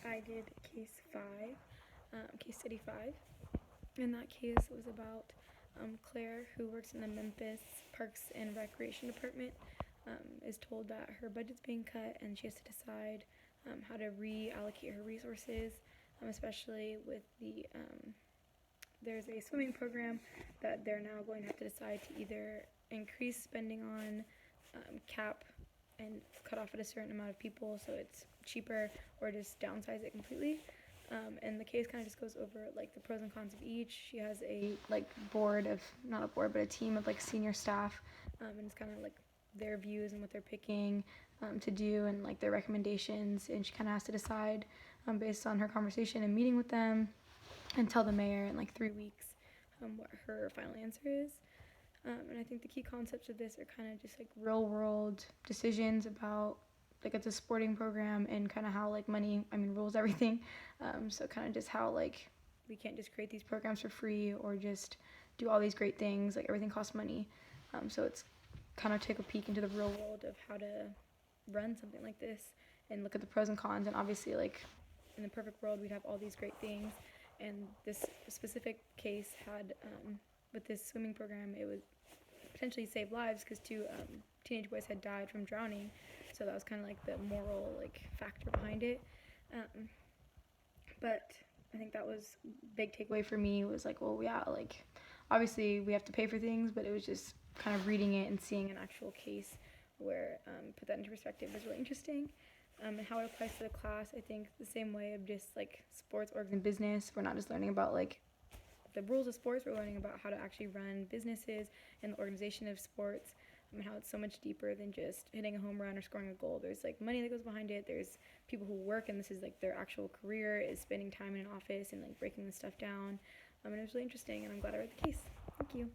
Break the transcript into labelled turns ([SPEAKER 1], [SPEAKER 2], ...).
[SPEAKER 1] I did case study 5, and that case was about Claire, who works in the Memphis Parks and Recreation Department, is told that her budget's being cut and she has to decide how to reallocate her resources, especially with there's a swimming program that they're now going to have to decide to either increase spending on, cap and cut off at a certain amount of people so it's cheaper, or just downsize it completely. And the case kind of just goes over like the pros and cons of each. She has a not a board, but a team of like senior staff, and it's kind of like their views and what they're picking to do, and like their recommendations. And she kind of has to decide based on her conversation and meeting with them, and tell the mayor in like 3 weeks what her final answer is. And I think the key concepts of this are kind of just like real world decisions about, like, it's a sporting program, and kind of how like money, rules everything. So kind of just how like we can't just create these programs for free or just do all these great things. Like, everything costs money. So it's kind of take a peek into the real world of how to run something like this and look at the pros and cons. And obviously, like, in the perfect world, we'd have all these great things. And this specific case had, with this swimming program, it would potentially save lives because 2 teenage boys had died from drowning. So that was kind of like the moral like factor behind it. But I think that was big takeaway for me, was like, well, yeah, like obviously we have to pay for things, but it was just kind of reading it and seeing an actual case where put that into perspective was really interesting. And how it applies to the class, I think the same way of just like sports, orgs, and business. We're not just learning about like the rules of sports, we're learning about how to actually run businesses and the organization of sports, and how it's so much deeper than just hitting a home run or scoring a goal. There's like money that goes behind it. There's people who work, and this is like their actual career, is spending time in an office and like breaking this stuff down. And it was really interesting, and I'm glad I read the case. Thank you.